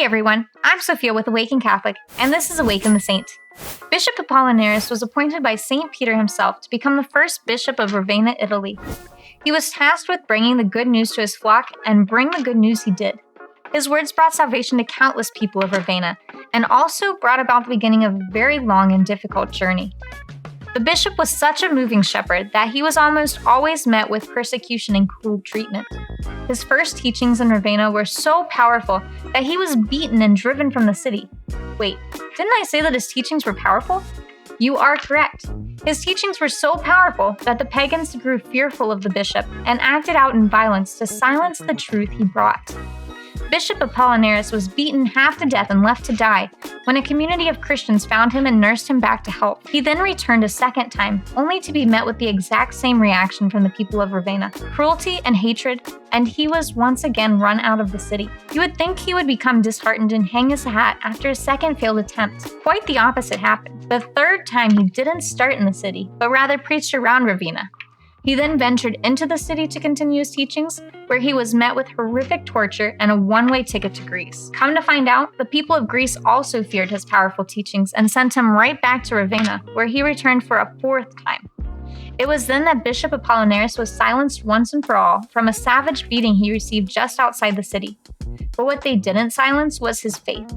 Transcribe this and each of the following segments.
Hey everyone, I'm Sophia with Awaken Catholic, and this is Awaken the Saint. Bishop Apollinaris was appointed by Saint Peter himself to become the first Bishop of Ravenna Italy. He was tasked with bringing the good news to his flock, and bring the good news he did. His words brought salvation to countless people of Ravenna, and also brought about the beginning of a very long and difficult journey. The bishop was such a moving shepherd that he was almost always met with persecution and cruel treatment. His first teachings in Ravenna were so powerful that he was beaten and driven from the city. Wait, didn't I say that his teachings were powerful? You are correct. His teachings were so powerful that the pagans grew fearful of the bishop and acted out in violence to silence the truth he brought. Bishop Apollinaris was beaten half to death and left to die when a community of Christians found him and nursed him back to health. He then returned a second time, only to be met with the exact same reaction from the people of Ravenna: cruelty and hatred, and he was once again run out of the city. You would think he would become disheartened and hang his hat after a second failed attempt. Quite the opposite happened. The third time he didn't start in the city, but rather preached around Ravenna. He then ventured into the city to continue his teachings, where he was met with horrific torture and a one-way ticket to Greece. Come to find out, the people of Greece also feared his powerful teachings and sent him right back to Ravenna, where he returned for a fourth time. It was then that Bishop Apollinaris was silenced once and for all from a savage beating he received just outside the city. But what they didn't silence was his faith.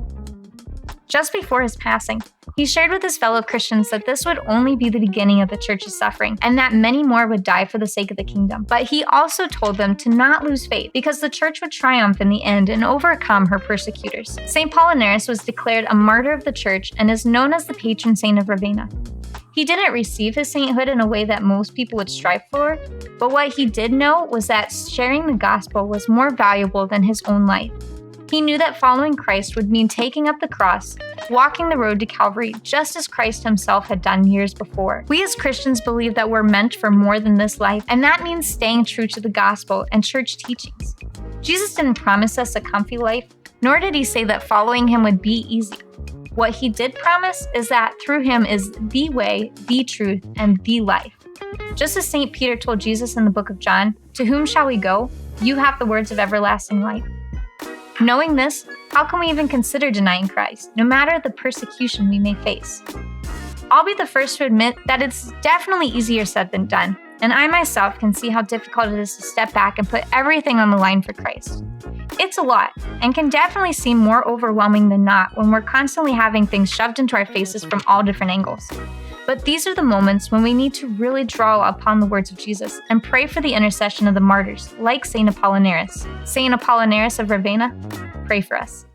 Just before his passing, he shared with his fellow Christians that this would only be the beginning of the church's suffering, and that many more would die for the sake of the kingdom. But he also told them to not lose faith, because the church would triumph in the end and overcome her persecutors. Saint Apollinaris was declared a martyr of the church and is known as the patron saint of Ravenna. He didn't receive his sainthood in a way that most people would strive for, but what he did know was that sharing the gospel was more valuable than his own life. He knew that following Christ would mean taking up the cross, walking the road to Calvary, just as Christ himself had done years before. We as Christians believe that we're meant for more than this life, and that means staying true to the gospel and church teachings. Jesus didn't promise us a comfy life, nor did he say that following him would be easy. What he did promise is that through him is the way, the truth, and the life. Just as St. Peter told Jesus in the book of John, "To whom shall we go? You have the words of everlasting life." Knowing this, how can we even consider denying Christ, no matter the persecution we may face? I'll be the first to admit that it's definitely easier said than done, and I myself can see how difficult it is to step back and put everything on the line for Christ. It's a lot, and can definitely seem more overwhelming than not when we're constantly having things shoved into our faces from all different angles. But these are the moments when we need to really draw upon the words of Jesus and pray for the intercession of the martyrs, like Saint Apollinaris. Saint Apollinaris of Ravenna, pray for us.